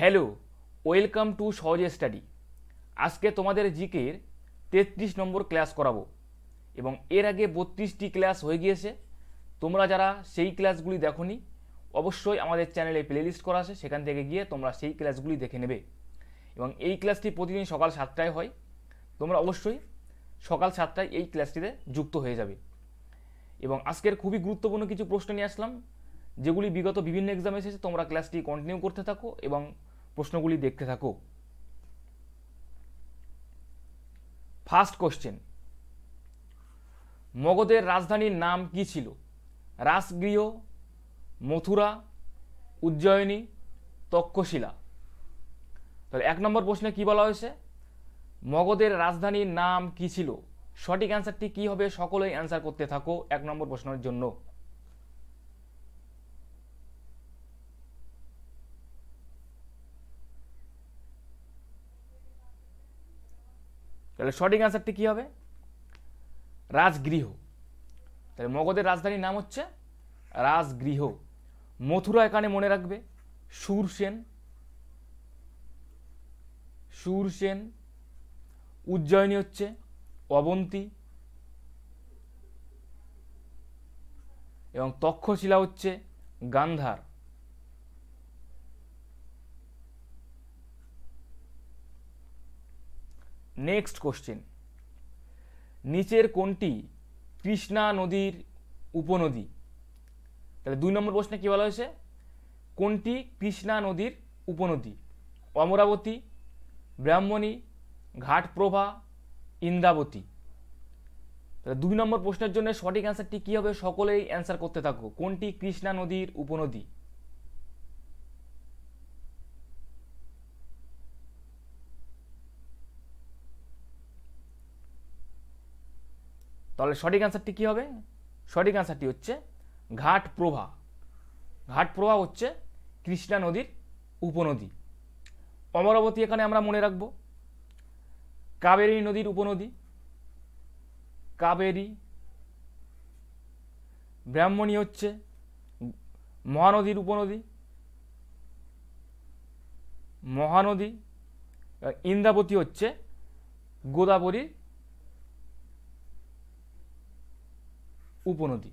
Hello, welcome to সহজ study. আজকে তোমাদের জিকের 33 নম্বর ক্লাস করাবো এবং এর আগে 32টি ক্লাস হয়ে গিয়েছে। তোমরা যারা সেই ক্লাসগুলি দেখোনি অবশ্যই আমাদের চ্যানেলে প্লেলিস্ট করা আছে, সেখান থেকে গিয়ে তোমরা সেই ক্লাসগুলি দেখে নেবে। এবং এই ক্লাসটি প্রতিদিন সকাল 7টায় হয়। তোমরা অবশ্যই সকাল 7টায় এই ক্লাসটিতে যুক্ত হয়ে যাবে। এবং আজকের খুবই গুরুত্বপূর্ণ কিছু প্রশ্ন নিয়ে আসলাম, যেগুলি বিগত বিভিন্ন এক্সামে এসেছে। তোমরা ক্লাসটি কন্টিনিউ করতে থাকো এবং প্রশ্নগুলি দেখতে থাকো। ফার্স্ট কোশ্চেন, মগধের রাজধানীর নাম কি ছিল? রাসগৃহ, মথুরা, উজ্জয়িনী, তক্ষশিলা। তাহলে 1 নম্বর প্রশ্নে কি বলা হয়েছে? মগধের রাজধানীর নাম কি ছিল? সঠিক অ্যান্সারটি কি হবে? সকলেই অ্যান্সার করতে থাকো 1 নম্বর প্রশ্নের জন্য। তাহলে সঠিক অ্যান্সারটি কি হবে? রাজগৃহ। তাহলে মগধের রাজধানীর নাম হচ্ছে রাজগৃহ। মথুরা এখানে মনে রাখবে শূরসেন, শূরসেন। উজ্জয়িনী হচ্ছে অবন্তী এবং তক্ষশিলা হচ্ছে গান্ধার। নেক্সট কোশ্চেন, নিচের কোনটি কৃষ্ণা নদীর উপনদী? তাহলে 2 নম্বর প্রশ্নে কি বলা হয়েছে? কোনটি কৃষ্ণা নদীর উপনদী? অমরাবতী, ব্রাহ্মণী, ঘাটপ্রভা, ইন্দ্রাবতী। তাহলে 2 নম্বর প্রশ্নের জন্য সঠিক অ্যান্সারটি কি হবে? সকলেই অ্যান্সার করতে থাকো। কোনটি কৃষ্ণা নদীর উপনদী? তাহলে সঠিক অ্যান্সারটি কি হবে? সঠিক অ্যান্সারটি হচ্ছে ঘাটপ্রভা। ঘাটপ্রভা হচ্ছে কৃষ্ণা নদীর উপনদী। অমরাবতী এখানে আমরা মনে রাখবো কাবেরী নদীর উপনদী, কাবেরী। ব্রাহ্মণী হচ্ছে মহানদীর উপনদী, মহানদী। ইন্দ্রাবতী হচ্ছে গোদাবরীর উপনদী।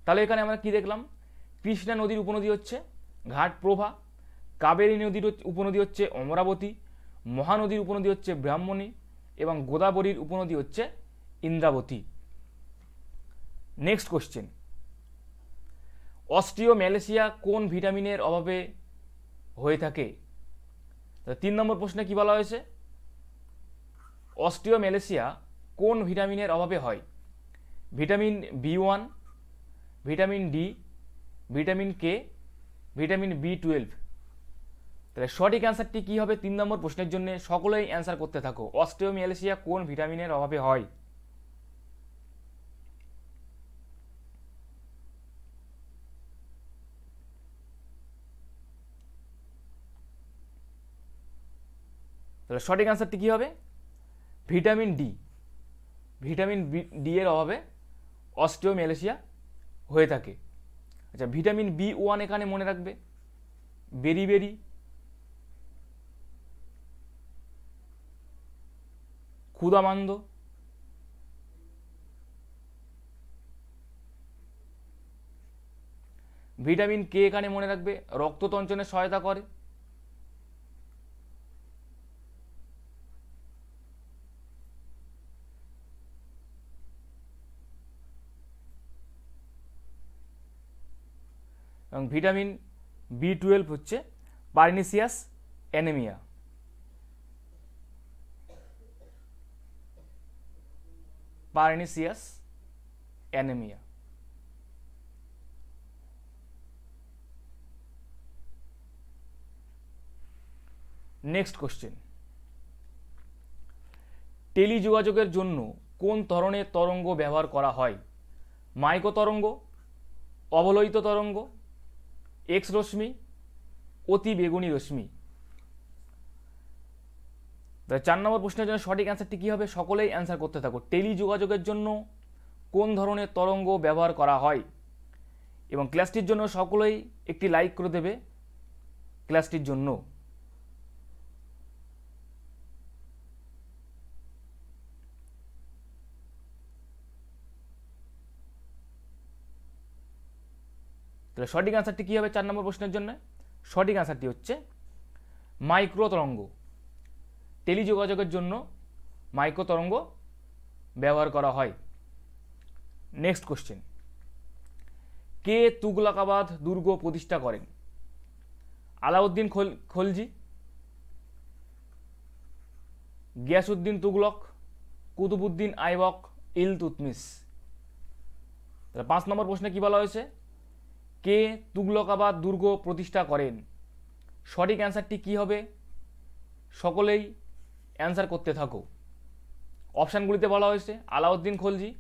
তাহলে এখানে আমরা কি দেখলাম? কৃষ্ণা নদীর উপনদী হচ্ছে ঘাটপ্রভা, কাবেরী নদীর উপনদী হচ্ছে অমরাবতী, মহানদীর উপনদী হচ্ছে ব্রাহ্মণী এবং গোদাবরীর উপনদী হচ্ছে ইন্দ্রাবতী। নেক্সট কোশ্চেন, অস্টিওম্যালেসিয়া কোন ভিটামিনের অভাবে হয়ে থাকে? 3 নম্বর প্রশ্নে কি বলা হয়েছে? অস্টিওম্যালেসিয়া কোন ভিটামিনের অভাবে হয়? Vitamin B1, vitamin D, vitamin K, vitamin B12। তাহলে সঠিক অ্যান্সারটি কি হবে 3 নম্বর প্রশ্নের জন্য? সকলেই অ্যান্সার করতে থাকো। অস্টিওম্যালেসিয়া কোন ভিটামিনের অভাবে হয়? তাহলে সঠিক অ্যান্সারটি কি হবে? Vitamin D. ভিটামিন ডি এর অভাবে অস্টিওম্যালেসিয়া হয়ে থাকে। আচ্ছা, ভিটামিন B1 এখানে মনে রাখবে বেরিবেরি, ক্ষুদামান্দ। ভিটামিন কে এখানে মনে রাখবে রক্ততঞ্চনে সহায়তা করে। এবং ভিটামিন B12 হচ্ছে পারনিসিয়াস অ্যানিমিয়া। পারনিসিয়াস অ্যানিমিয়া। নেক্সট কোশ্চেন, টেলিযোগাযোগের জন্য কোন ধরনের তরঙ্গ ব্যবহার করা হয়? মাইক্রো তরঙ্গ, অবলোহিত তরঙ্গ, এক্স রশ্মি, অতি বেগুনি রশ্মি। 4 নম্বর প্রশ্নের জন্য সঠিক অ্যান্সারটি কি হবে? সকলেই অ্যান্সার করতে থাকো। টেলিযোগাযোগের জন্য কোন ধরনের তরঙ্গ ব্যবহার করা হয়? এবং ক্লাসটির জন্য সকলেই একটি লাইক করে দেবে ক্লাসটির জন্য। তাহলে সঠিক অ্যান্সারটি কী হবে 4 নম্বর প্রশ্নের জন্য? সঠিক অ্যান্সারটি হচ্ছে মাইক্রো তরঙ্গ। টেলিযোগাযোগের জন্য মাইক্রো তরঙ্গ ব্যবহার করা হয়। নেক্সট কোশ্চেন, কে তুগলকাবাদ দুর্গ প্রতিষ্ঠা করেন? আলাউদ্দিন খলজি, গিয়াসউদ্দিন তুগলক, কুতুবউদ্দিন আইবক, ইলতুৎমিশ। তাহলে 5 নম্বর প্রশ্নে কি বলা হয়েছে? কে তুগলকাবাদ দুর্গ প্রতিষ্ঠা করেন? সঠিক অ্যান্সারটি কি হবে? সকলেই অ্যান্সার করতে থাকো। অপশানগুলিতে বলা হয়েছে আলাউদ্দিন খলজি,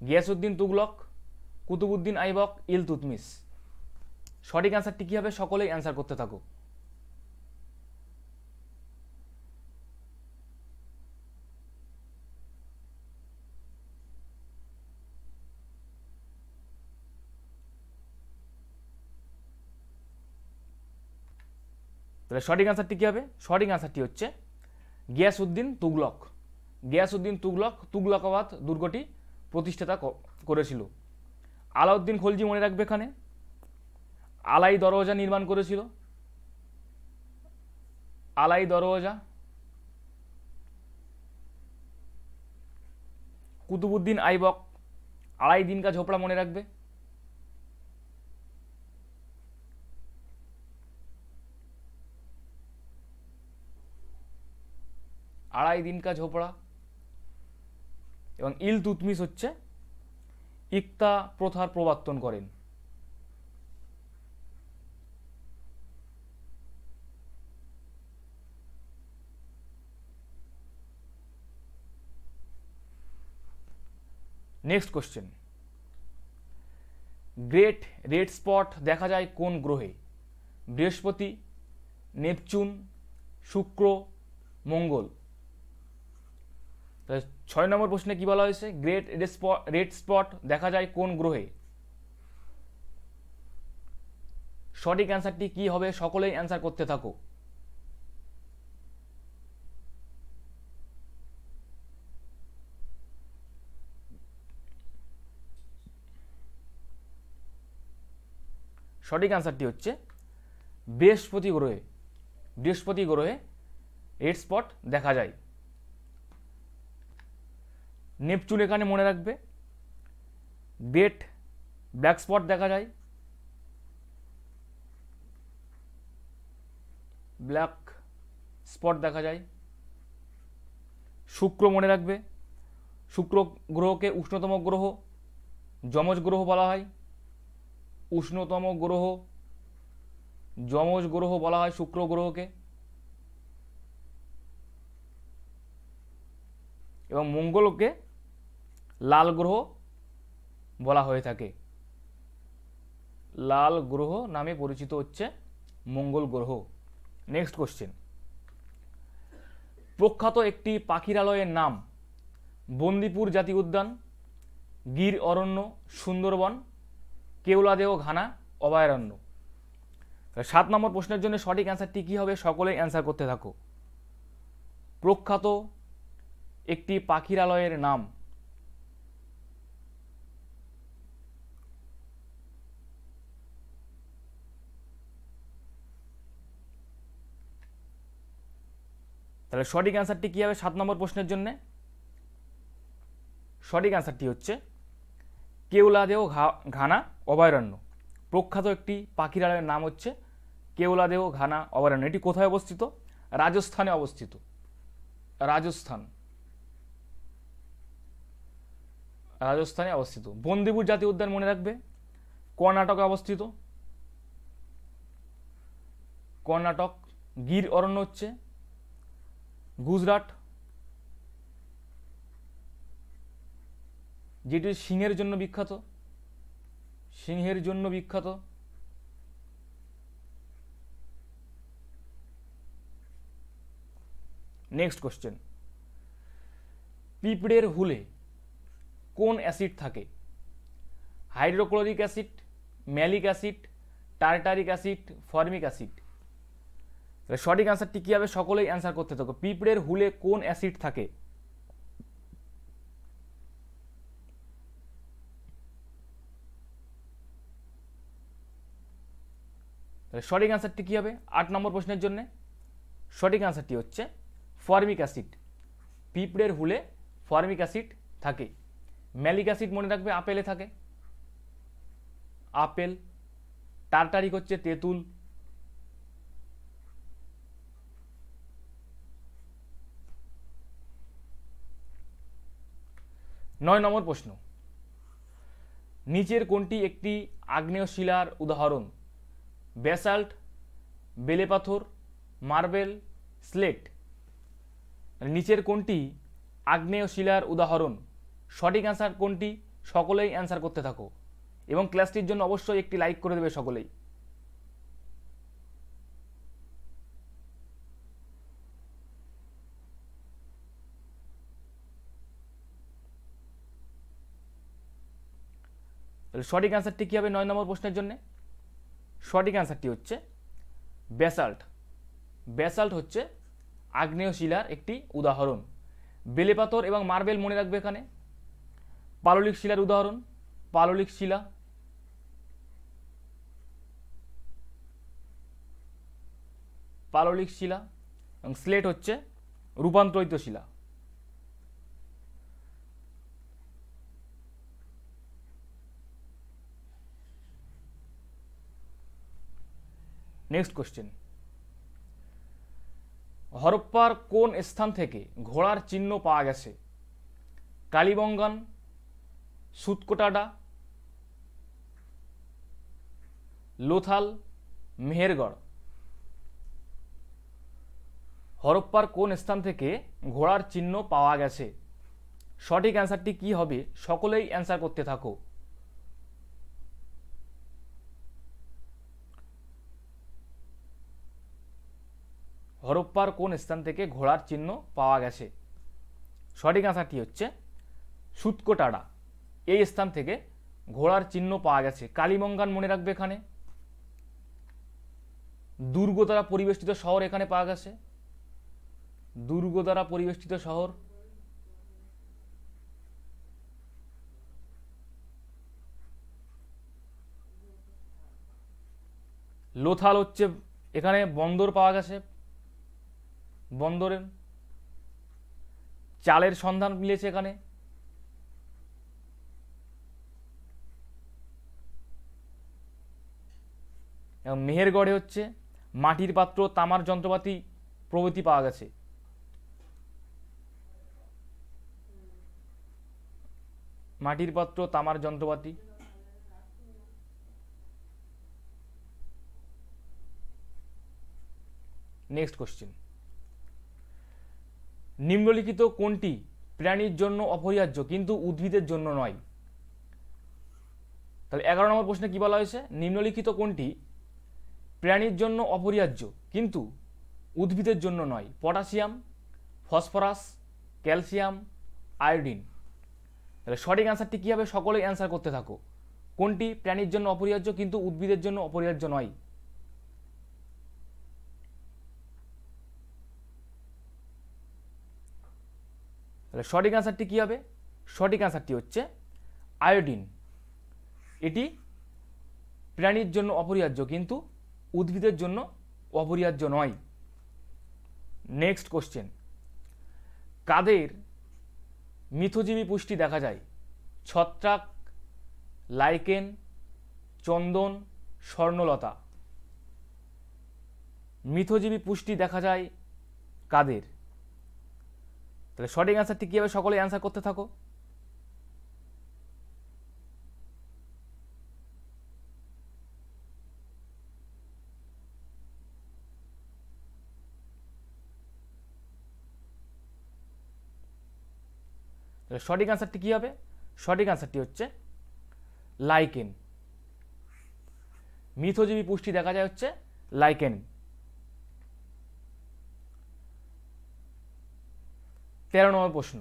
গিয়াসউদ্দিন তুগলক, কুতুবউদ্দিন আইবক, ইলতুৎমিশ। সঠিক অ্যান্সারটি কী হবে? সকলেই অ্যান্সার করতে থাকো। তাহলে সঠিক অ্যান্সারটি কী হবে? সঠিক অ্যান্সারটি হচ্ছে গিয়াসউদ্দিন তুগলক। গিয়াসউদ্দিন তুগলক তুগলকাবাদ দুর্গটি প্রতিষ্ঠাতা করেছিল। আলাউদ্দিন খলজি মনে রাখবে এখানে আলাই দরওয়াজা নির্মাণ করেছিল। আলাই দরওয়াজা। কুতুবউদ্দিন আইবক আড়াই দিন কা ঝোপড়া মনে রাখবে। আড়াই দিন কা ঝোপড়া। এবং ইলতুৎমিশ হচ্ছে ইকতা প্রথার প্রবর্তন করেন। Next question, great red spot দেখা যায় কোন গ্রহে? বৃহস্পতি, নেপচুন, শুক্র, মঙ্গল। 6 নম্বর প্রশ্নে কি বলা হয়েছে? গ্রেট রেড স্পট দেখা যায় কোন গ্রহে? সঠিক অ্যান্সারটি কি হবে? সকলেই অ্যান্সার করতে থাকো। সঠিক অ্যান্সারটি হচ্ছে বৃহস্পতি গ্রহে। বৃহস্পতি গ্রহে রেড স্পট দেখা যায়। নেপচুন এখানে মনে রাখবে গ্রেট ব্ল্যাক স্পট দেখা যায়। ব্ল্যাক স্পট দেখা যায়। শুক্র মনে রাখবে শুক্র গ্রহকে উষ্ণতম গ্রহ, যমজ গ্রহ বলা হয়। উষ্ণতম গ্রহ, যমজ গ্রহ বলা হয় শুক্র গ্রহকে। এবং মঙ্গলকে লাল গ্রহ বলা হয়ে থাকে। লাল গ্রহ নামে পরিচিত হচ্ছে মঙ্গল গ্রহ। নেক্সট কোশ্চেন, প্রখ্যাত একটি পাখিরালয়ের নাম? বন্দিপুর জাতীয় উদ্যান, গির অরণ্য, সুন্দরবন, কেওলাদেও ঘানা অভয়ারণ্য। 7 নম্বর প্রশ্নের জন্য সঠিক অ্যান্সারটি কী হবে? সকলেই অ্যান্সার করতে থাকো। প্রখ্যাত একটি পাখিরালয়ের নাম? তাহলে সঠিক অ্যান্সারটি কী হবে 7 নম্বর প্রশ্নের জন্য? সঠিক অ্যান্সারটি হচ্ছে কেওলাদেও ঘানা অভয়ারণ্য। প্রখ্যাত একটি পাখিরালয়ের নাম হচ্ছে কেওলাদেও ঘানা অভয়ারণ্য। এটি কোথায় অবস্থিত? রাজস্থানে অবস্থিত। রাজস্থানে অবস্থিত। বন্দিপুর জাতীয় উদ্যান মনে রাখবে কর্ণাটকে অবস্থিত। কর্ণাটক। গির অরণ্য হচ্ছে গুজরাট, যেটি সিংহের জন্য বিখ্যাত। সিংহের জন্য বিখ্যাত। নেক্সট কোশ্চেন, পিঁপড়ের হুলে কোন অ্যাসিড থাকে? Hydrochloric acid, malic acid, tartaric acid, formic acid. সঠিক অ্যান্সারটি কী হবে? সকলেই অ্যান্সার করতে থাকো। পিঁপড়ের হুলে কোন অ্যাসিড থাকে? তাহলে সঠিক অ্যান্সারটি কী হবে 8 নম্বর প্রশ্নের জন্য? সঠিক অ্যান্সারটি হচ্ছে ফর্মিক অ্যাসিড। পিঁপড়ের হুলে ফর্মিক অ্যাসিড থাকে। ম্যালিক অ্যাসিড মনে রাখবে আপেলে থাকে, আপেল। টার্টারিক হচ্ছে তেঁতুল। নয় নম্বর প্রশ্ন, নিচের কোনটি একটি আগ্নেয় শিলার উদাহরণ? ব্যাসাল্ট, বেলে পাথর, মার্বেল, স্লেট। নিচের কোনটি আগ্নেয় শিলার উদাহরণ? সঠিক অ্যান্সার কোনটি? সকলেই অ্যান্সার করতে থাকো এবং ক্লাসটির জন্য অবশ্যই একটি লাইক করে দেবে সকলেই। তাহলে সঠিক অ্যান্সারটি কী হবে 9 নম্বর প্রশ্নের জন্য? সঠিক অ্যান্সারটি হচ্ছে ব্যাসাল্ট। ব্যাসাল্ট হচ্ছে আগ্নেয় শিলার একটি উদাহরণ। বেলে পাথর এবং মার্বেল মনে রাখবে এখানে পাললিক শিলার উদাহরণ, পাললিক শিলা। পাললিক শিলা এবং স্লেট হচ্ছে রূপান্তরিত শিলা। নেক্সট কোশ্চেন, হরপ্পার কোন স্থান থেকে ঘোড়ার চিহ্ন পাওয়া গেছে? কালীবঙ্গান, সুতকোটাডা, লোথাল, মেহেরগড়। হরপ্পার কোন স্থান থেকে ঘোড়ার চিহ্ন পাওয়া গেছে? সঠিক অ্যান্সারটি কি হবে? সকলেই অ্যান্সার করতে থাকো। হরপ্পার কোন স্থান থেকে ঘোড়ার চিহ্ন পাওয়া গেছে? সঠিক অ্যান্সারটি হচ্ছে সুতকোটাডা। এই স্থান থেকে ঘোড়ার চিহ্ন পাওয়া গেছে। কালীবঙ্গান মনে রাখবে এখানে দুর্গ দ্বারা পরিবেষ্টিত শহর এখানে পাওয়া গেছে। দুর্গ দ্বারা পরিবেষ্টিত শহর। লোথাল হচ্ছে এখানে বন্দর পাওয়া গেছে, বন্দরের চালের সন্ধান মিলেছে এখানে। এবং মেহেরগড়ে হচ্ছে মাটির পাত্র, তামার যন্ত্রপাতি প্রভৃতি পাওয়া গেছে। মাটির পাত্র, তামার যন্ত্রপাতি। নেক্সট কোশ্চেন, নিম্নলিখিত কোনটি প্রাণীর জন্য অপরিহার্য কিন্তু উদ্ভিদের জন্য নয়? তাহলে 11 নম্বর প্রশ্নে কি বলা হয়েছে? নিম্নলিখিত কোনটি প্রাণীর জন্য অপরিহার্য কিন্তু উদ্ভিদের জন্য নয়? Potassium, phosphorus, calcium, iodine. তাহলে সঠিক অ্যান্সারটি কী হবে? সকলেই অ্যান্সার করতে থাকো। কোনটি প্রাণীর জন্য অপরিহার্য কিন্তু উদ্ভিদের জন্য অপরিহার্য নয়? তাহলে সঠিক অ্যান্সারটি কী হবে? সঠিক অ্যান্সারটি হচ্ছে আয়োডিন। এটি প্রাণীর জন্য অপরিহার্য কিন্তু উদ্ভিদের জন্য অপরিহার্য নয়। নেক্সট কোশ্চেন, কাদের মিথজীবী পুষ্টি দেখা যায়? ছত্রাক, লাইকেন, চন্দন, স্বর্ণলতা। মিথজীবী পুষ্টি দেখা যায় কাদের? তাহলে সঠিক অ্যান্সারটি কী হবে? সকলে অ্যান্সার করতে থাকো। তাহলে সঠিক অ্যান্সারটি কী হবে? সঠিক অ্যান্সারটি হচ্ছে লাইকেন। মিথজীবী পুষ্টি দেখা যায় হচ্ছে লাইকেন। 13 নম্বর প্রশ্ন,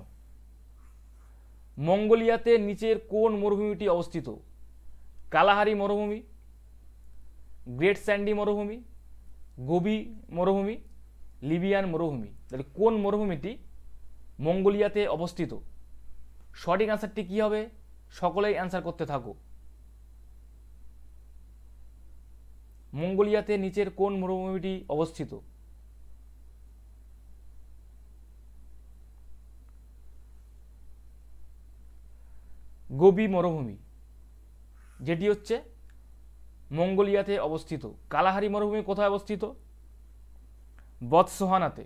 মঙ্গোলিয়াতে নিচের কোন মরুভূমিটি অবস্থিত? কালাহারি মরুভূমি, গ্রেট স্যান্ডি মরুভূমি, গোবি মরুভূমি, লিবিয়ান মরুভূমি। তাহলে কোন মরুভূমিটি মঙ্গোলিয়াতে অবস্থিত? সঠিক অ্যান্সারটি কী হবে? সকলেই অ্যান্সার করতে থাকো। মঙ্গোলিয়াতে নিচের কোন মরুভূমিটি অবস্থিত? গোবি মরুভূমি, যেটি হচ্ছে মঙ্গোলিয়াতে অবস্থিত। কালাহারি মরুভূমি কোথায় অবস্থিত? বতসোয়ানাতে।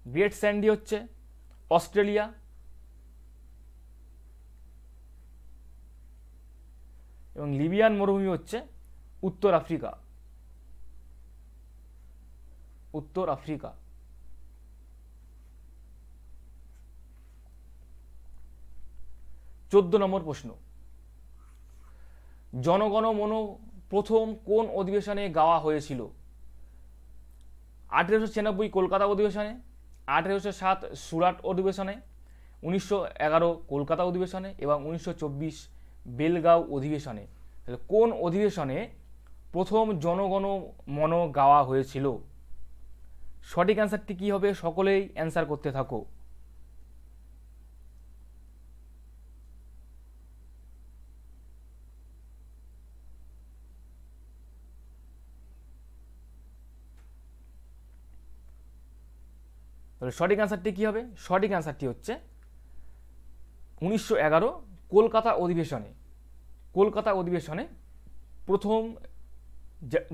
গ্রেট স্যান্ডি হচ্ছে অস্ট্রেলিয়া। এবং লিবিয়ান মরুভূমি হচ্ছে উত্তর আফ্রিকা। উত্তর আফ্রিকা। 14 নম্বর প্রশ্ন, জনগণ মন প্রথম কোন অধিবেশনে গাওয়া হয়েছিল? 1896 কলকাতা অধিবেশনে, 1807 সুরাট অধিবেশনে, 1911 কলকাতা অধিবেশনে এবং 1924 বেলগাঁও অধিবেশনে। তাহলে কোন অধিবেশনে প্রথম জনগণ মন গাওয়া হয়েছিল? সঠিক অ্যান্সারটি কি হবে? সকলেই অ্যান্সার করতে থাকো। তাহলে সঠিক অ্যান্সারটি কি হবে? সঠিক অ্যান্সারটি হচ্ছে 1911 কলকাতা অধিবেশনে। কলকাতা অধিবেশনে প্রথম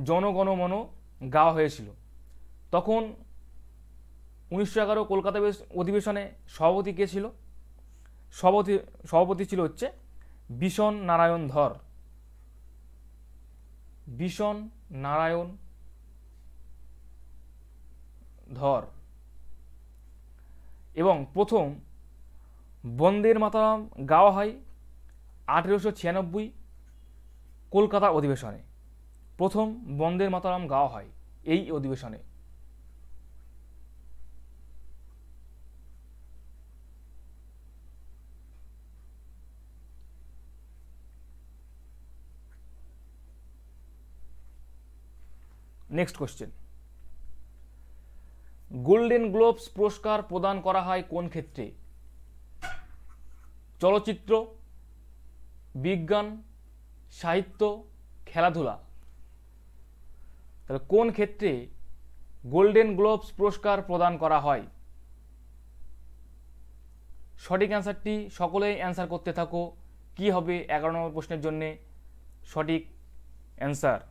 জনগণমন গাওয়া হয়েছিল। তখন 1911 কলকাতা অধিবেশনে সভাপতি কে ছিল? সভাপতি ছিল হচ্ছে বিষণ নারায়ণ ধর। বিষণ নারায়ণ ধর। এবং প্রথম বন্দের মাতরম গাওয়া হয় 1896 কলকাতা অধিবেশনে। প্রথম বন্দের মাতরম গাওয়া হয় এই অধিবেশনে। নেক্সট কোশ্চেন, গোল্ডেন গ্লোবস পুরস্কার প্রদান করা হয় কোন ক্ষেত্রে? চলচ্চিত্র, বিজ্ঞান, সাহিত্য, খেলাধুলা। তাহলে কোন ক্ষেত্রে গোল্ডেন গ্লোবস পুরস্কার প্রদান করা হয়? সঠিক অ্যান্সারটি সকলেই অ্যান্সার করতে থাকো। কি হবে 11 নম্বর প্রশ্নের জন্য সঠিক অ্যান্সার?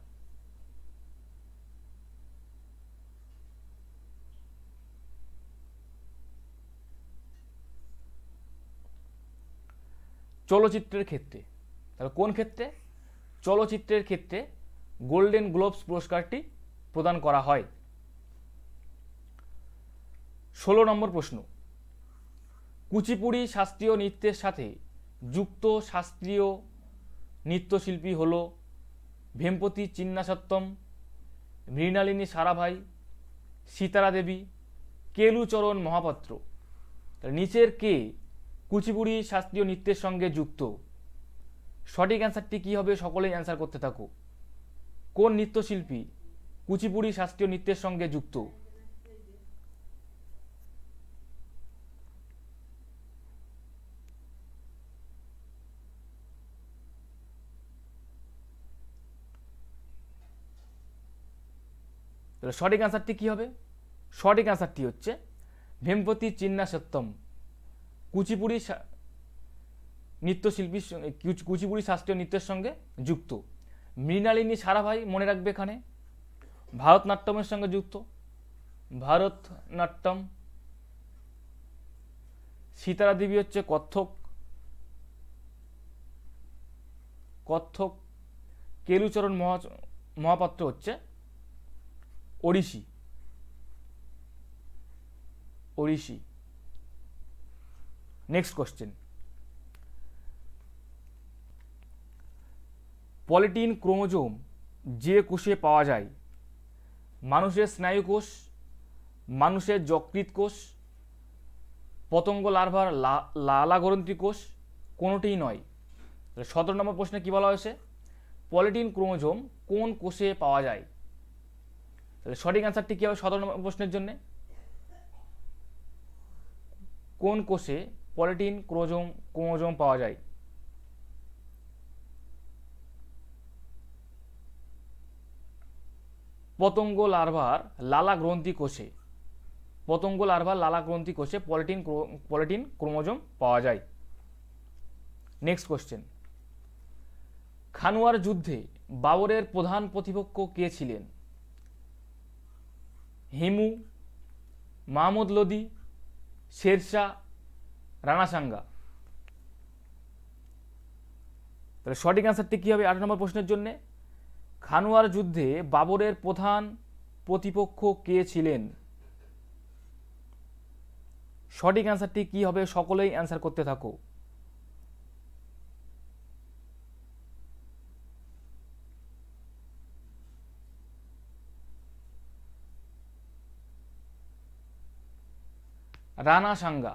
চলচ্চিত্রের ক্ষেত্রে। তাহলে কোন ক্ষেত্রে? চলচ্চিত্রের ক্ষেত্রে গোল্ডেন গ্লোবস পুরস্কারটি প্রদান করা হয়। 16 নম্বর প্রশ্ন, কুচিপুড়ি শাস্ত্রীয় নৃত্যের সাথে যুক্ত শাস্ত্রীয় নৃত্যশিল্পী হল ভেমপতি চিন্নাসত্তম, মৃণালিনী সারাভাই, সীতারা দেবী, কেলুচরণ মহাপাত্র। নিচের কে কুচিপুড়ি শাস্ত্রীয় নৃত্যের সঙ্গে যুক্ত? সঠিক অ্যান্সারটি কি হবে? সকলেই অ্যান্সার করতে থাকো। কোন নৃত্যশিল্পী কুচিপুড়ি শাস্ত্রীয় নৃত্যের সঙ্গে যুক্ত? তাহলে সঠিক অ্যান্সারটি কি হবে? সঠিক অ্যান্সারটি হচ্ছে ভেমপতি চিন্নাসত্তম কুচিপুড়ি নৃত্যশিল্পী, কুচিপুড়ি শাস্ত্রীয় নৃত্যের সঙ্গে যুক্ত। মৃণালিনী সারাভাই মনে রাখবে এখানে ভারতনাট্যমের সঙ্গে যুক্ত, ভারতনাট্যম। সীতারা দেবী হচ্ছে কত্থক, কত্থক। কেলুচরণ মহাপাত্র হচ্ছে Odissi, Odissi. Next question, polytene chromosome যে কোষে পাওয়া যায়? মানুষের স্নায়ুকোষ, মানুষের যকৃৎ কোষ, পতঙ্গ লার্ভার লালা গ্রন্থি কোষ, কোনোটিই নয়। 17 নম্বর প্রশ্নে কি বলা হয়েছে? পলিটিন ক্রোমোজোম কোন কোষে পাওয়া যায়? তাহলে সঠিক অ্যান্সারটি কি হবে 17 নম্বর প্রশ্নের জন্য? কোন কোষে পলিটিন ক্রোমোজোম পাওয়া যায়? পতঙ্গ লার্ভার লালা গ্রন্থি কোষে, পতঙ্গ লার্ভার লালা গ্রন্থি কোষে পলিটিন ক্রোমোজোম পাওয়া যায়। নেক্সট কোশ্চেন, খানুয়ার যুদ্ধে বাবরের প্রধান প্রতিপক্ষ কে ছিলেন? হিমু, মাহমুদ লোদি, শেরশাহ, রানা সাঙ্গা। তাহলে সঠিক অ্যান্সারটি কী হবে 8 নম্বর প্রশ্নের জন্য? খানুয়ার যুদ্ধে বাবরের প্রধান প্রতিপক্ষ কে ছিলেন? সঠিক অ্যান্সারটি কী হবে? সকলেই অ্যান্সার করতে থাকো। রানা সাঙ্গা।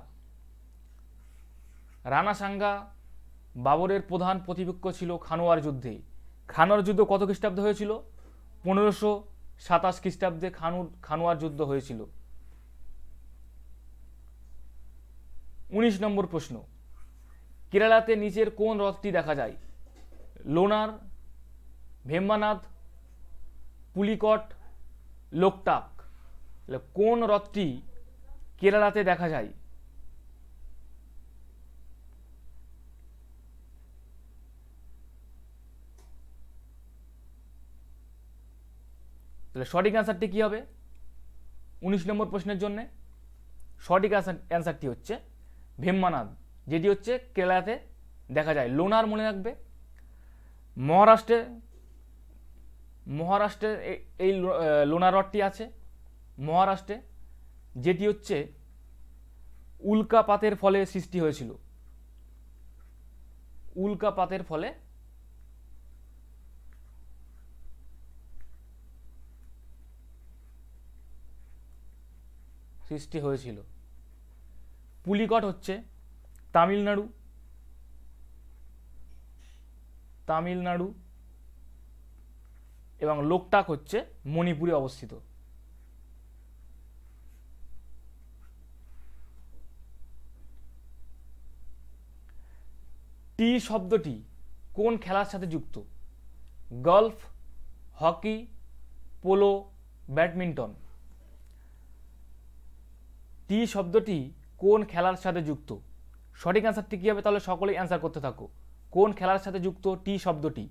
রানা সাঙ্গা বাবরের প্রধান প্রতিপক্ষ ছিল খানোয়ার যুদ্ধে। খানোয়ার যুদ্ধ কত খ্রিস্টাব্দে হয়েছিল? 1527 খ্রিস্টাব্দে খানোয়ার যুদ্ধ হয়েছিল। 19 নম্বর প্রশ্ন, কেরালাতে নিচের কোন হ্রদটি দেখা যায়? লোনার, ভেম্বানাদ, পুলিকট, লোকটাক। কোন হ্রদটি কেরালাতে দেখা যায়? তাহলে সঠিক অ্যান্সারটি কী হবে 19 নম্বর প্রশ্নের জন্য? সঠিক অ্যান্সারটি হচ্ছে ভেম্বানাদ, যেটি হচ্ছে কেরালাতে দেখা যায়। লোনার মনে রাখবে, মহারাষ্ট্রে এই লোনার হ্রদটি আছে মহারাষ্ট্রে, যেটি হচ্ছে উল্কাপাতের ফলে সৃষ্টি হয়েছিল। উল্কাপাতের ফলে সৃষ্টি হয়েছিল। পুলিকট হচ্ছে তামিলনাড়ু এবং লোকটাক হচ্ছে মণিপুরে অবস্থিত। টি শব্দটি কোন খেলার সাথে যুক্ত? Golf, hockey, polo, badminton. Tee শব্দটি কোন খেলার সাথে যুক্ত? সঠিক অ্যান্সারটি কী হবে? তাহলে সকলেই অ্যান্সার করতে থাকো। কোন খেলার সাথে যুক্ত টি শব্দটি?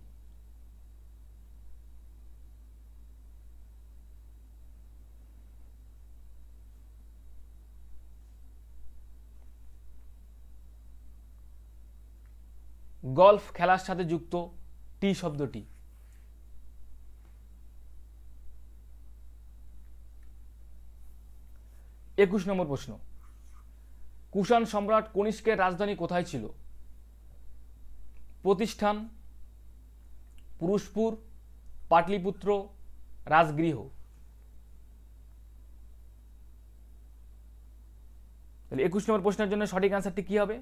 গলফ খেলার সাথে যুক্ত টি শব্দটি। 21 নম্বর প্রশ্ন, কুষাণ সম্রাট কনিষ্কের রাজধানী কোথায় ছিল? প্রতিষ্ঠান, পুরুষপুর, পাটলিপুত্র, রাজগৃহ। তাহলে 21 নম্বর প্রশ্নের জন্য সঠিক অ্যান্সারটি কী হবে?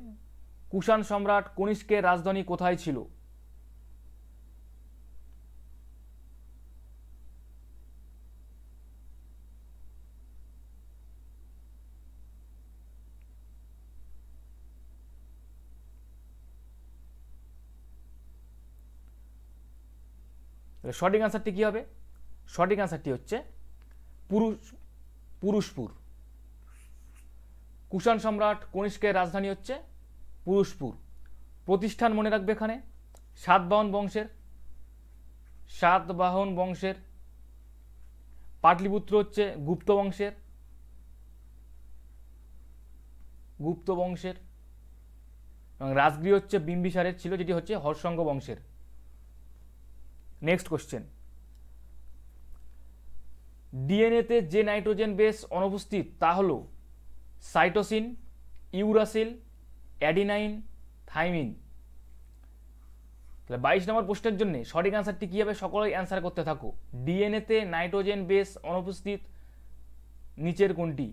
কুষাণ সম্রাট কনিষ্কের রাজধানী কোথায় ছিল? সঠিক অ্যান্সারটি কী হবে? সঠিক অ্যান্সারটি হচ্ছে পুরুষপুর। কুষাণ সম্রাট কনিষ্কের রাজধানী হচ্ছে পুরুষপুর। প্রতিষ্ঠান মনে রাখবে এখানে সাতবাহন বংশের। পাটলিপুত্র হচ্ছে গুপ্ত বংশের এবং রাজগৃহ হচ্ছে বিম্বিসারের ছিল, যেটি হচ্ছে হর্ষঙ্গ বংশের। নেক্সট কোশ্চেন, ডিএনএতে যে নাইট্রোজেন বেস অনুপস্থিত তা হল সাইটোসিন, ইউরাসিল, অ্যাডিনাইন, থাইমিন। তাহলে 22 নম্বর প্রশ্নের জন্য সঠিক অ্যান্সারটি কী হবে? সকলেই অ্যান্সার করতে থাকো। ডিএনএতে নাইট্রোজেন বেস অনুপস্থিত নিচের কোনটি?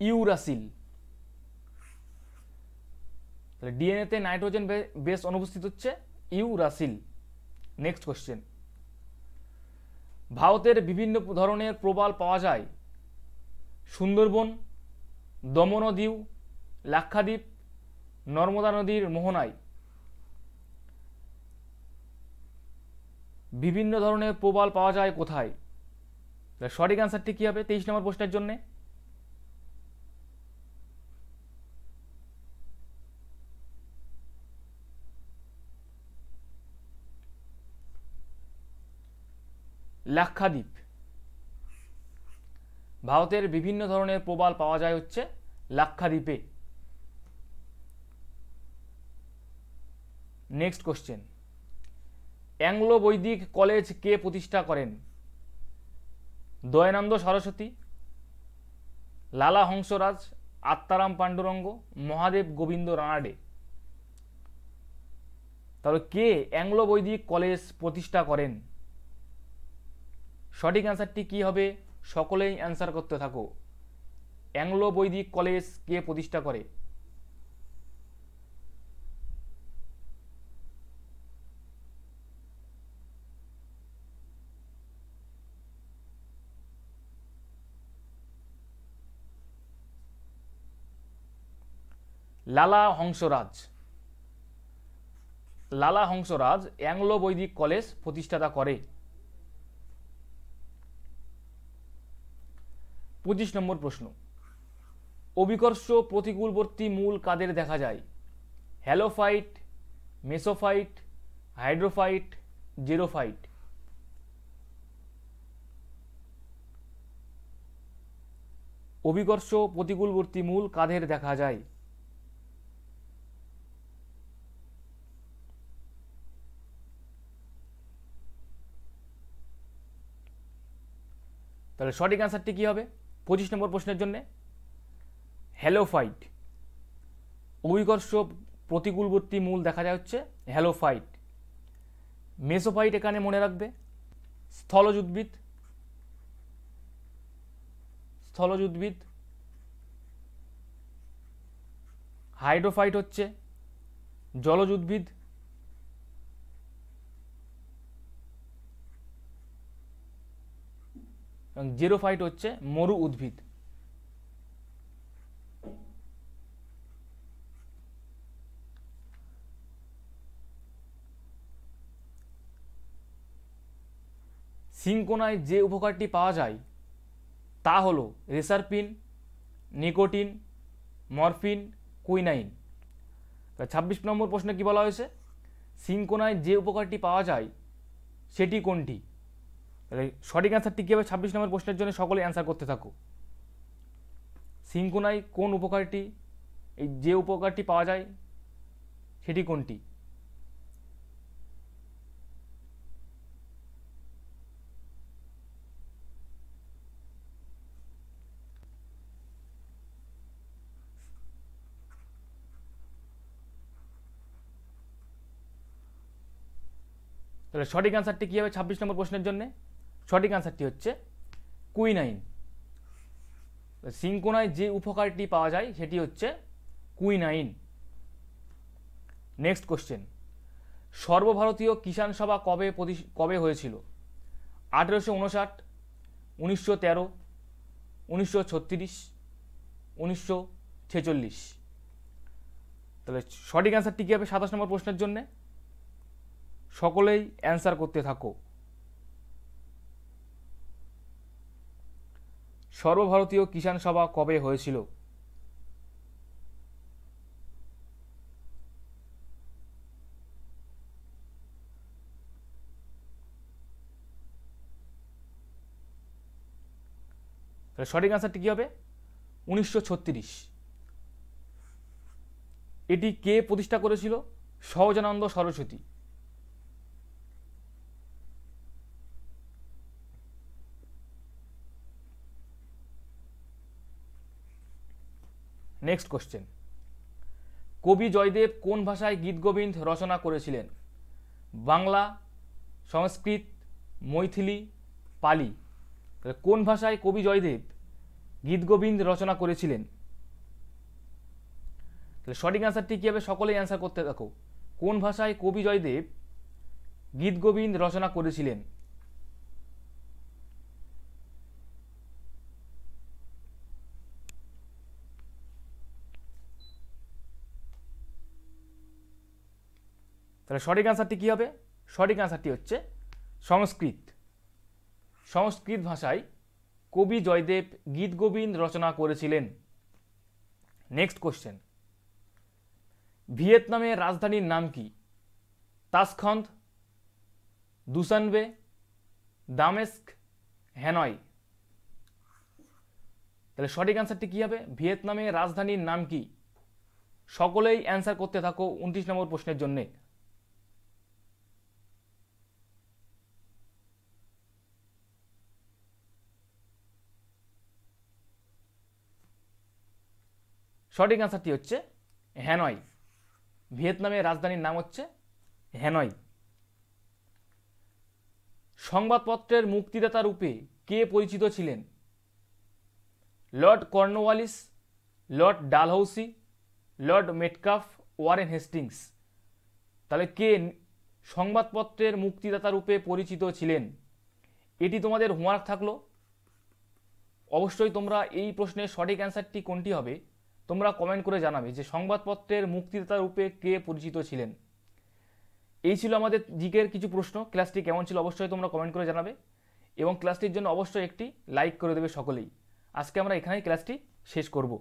ইউরাসিল। তাহলে ডিএনএতে নাইট্রোজেন বেস অনুপস্থিত হচ্ছে ইউরাসিল। নেক্সট কোশ্চেন, ভারতের বিভিন্ন ধরনের প্রবাল পাওয়া যায় সুন্দরবন, দমন ও দিউ, লাক্ষাদ্বীপ, নর্মদা নদীর মোহনায় বিভিন্ন ধরনের প্রবাল পাওয়া যায় কোথায়? সঠিক অ্যান্সারটি কী হবে 23 নম্বর প্রশ্নের জন্যে? লাক্ষাদ্বীপ। ভারতের বিভিন্ন ধরনের প্রবাল পাওয়া যায় হচ্ছে লাক্ষাদ্বীপে। নেক্সট কোশ্চেন, অ্যাংলো বৈদিক কলেজ কে প্রতিষ্ঠা করেন? দয়ানন্দ সরস্বতী, লালা হংসরাজ, আত্মারাম পাণ্ডুরঙ্গ, মহাদেব গোবিন্দ রানাডে। তাহলে কে অ্যাংলো বৈদিক কলেজ প্রতিষ্ঠা করেন? সঠিক অ্যান্সারটি কি হবে? সকলেই অ্যান্সার করতে থাকো। অ্যাংলো বৈদিক কলেজ কে প্রতিষ্ঠা করে? লালা হংসরাজ। লালা হংসরাজ অ্যাংলো বৈদিক কলেজ প্রতিষ্ঠাতা করে। 25 নম্বর প্রশ্ন, অভিকর্ষ প্রতিকূলবর্তী মূল কাদের দেখা যায়? Halophyte, mesophyte, hydrophyte, xerophyte. অভিকর্ষ প্রতিকূলবর্তী মূল কাদের দেখা যায়? তাহলে সঠিক অ্যান্সারটি কি হবে 25 নম্বর প্রশ্নের জন্য? হ্যালোফাইট। অভিকর্ষ প্রতিকূলবর্তী মূল দেখা যায় হচ্ছে হ্যালোফাইট। মেসোফাইট এখানে মনে রাখবে স্থলজ উদ্ভিদ, স্থলজ উদ্ভিদ। হাইড্রোফাইট হচ্ছে জলজ উদ্ভিদ। এবং জেরোফাইট হচ্ছে মরু উদ্ভিদ। সিনকোনায় যে উপকারটি পাওয়া যায় তা হলো রেসারপিন, নিকোটিন, মরফিন, কুইনাইন। 26 নম্বর প্রশ্নে কি বলা হয়েছে? সিনকোনায় যে উপকারটি পাওয়া যায় সেটি কোনটি? তাহলে সঠিক অ্যান্সারটি কী হবে 26 নম্বর প্রশ্নের জন্য? সকলে অ্যান্সার করতে থাকো। সিনকোনায় কোন উপকারটি, এই যে উপকারটি পাওয়া যায় সেটি কোনটি? তাহলে সঠিক অ্যান্সারটি কী হবে 26 নম্বর প্রশ্নের জন্য? সঠিক অ্যান্সারটি হচ্ছে কুইনাইন। সিনকোনায় যে উপকারটি পাওয়া যায় সেটি হচ্ছে কুইনাইন। নেক্সট কোশ্চেন, সর্বভারতীয় কিষাণ সভা কবে হয়েছিল? 1859, 1913, 1936, 1946। তাহলে সঠিক অ্যান্সারটি কী হবে 27 নম্বর প্রশ্নের জন্য? সকলেই অ্যান্সার করতে থাকো। সর্বভারতীয় কিষাণ সভা কবে হয়েছিল? তাহলে সঠিক অ্যান্সারটি কী হবে 1936। এটি কে প্রতিষ্ঠা করেছিল? সহজানন্দ সরস্বতী। নেক্সট কোশ্চেন, কবি জয়দেব কোন ভাষায় গীতগোবিন্দ রচনা করেছিলেন? বাংলা, সংস্কৃত, মৈথিলি, পালি। কোন ভাষায় কবি জয়দেব গীতগোবিন্দ রচনা করেছিলেন? তাহলে সঠিক অ্যান্সারটি কী হবে? সকলেই অ্যান্সার করতে থাকো। কোন ভাষায় কবি জয়দেব গীতগোবিন্দ রচনা করেছিলেন? তাহলে সঠিক অ্যান্সারটি কী হবে? সঠিক অ্যান্সারটি হচ্ছে সংস্কৃত। সংস্কৃত ভাষায় কবি জয়দেব গীতগোবিন্দ রচনা করেছিলেন। নেক্সট কোশ্চেন, ভিয়েতনামের রাজধানীর নাম কি? তাশখন্দ, দুসানবে, দামেস্ক, হ্যানয়। তাহলে সঠিক অ্যান্সারটি কী হবে? ভিয়েতনামের রাজধানীর নাম কি? সকলেই অ্যান্সার করতে থাকো 29 নম্বর প্রশ্নের জন্যে। সঠিক অ্যান্সারটি হচ্ছে হ্যানয়। ভিয়েতনামের রাজধানীর নাম হচ্ছে হ্যানয়। সংবাদপত্রের মুক্তিদাতা রূপে কে পরিচিত ছিলেন? Lord Cornwallis, Lord Dalhousie, Lord Metcalfe, Warren Hastings. তাহলে কে সংবাদপত্রের মুক্তিদাতা রূপে পরিচিত ছিলেন? এটি তোমাদের হোমওয়ার্ক থাকলো। অবশ্যই তোমরা এই প্রশ্নের সঠিক অ্যান্সারটি কোনটি হবে তোমরা কমেন্ট করে জানাবে যে সংবাদপত্রের মুক্তিদাতা রূপে কে পরিচিত ছিলেন। এই ছিল আমাদের জিকের কিছু প্রশ্ন। ক্লাসটি কেমন ছিল অবশ্যই তোমরা কমেন্ট করে জানাবে এবং ক্লাসটির জন্য অবশ্যই একটি লাইক করে দেবে সকলেই। আজকে আমরা এখানেই ক্লাসটি শেষ করব।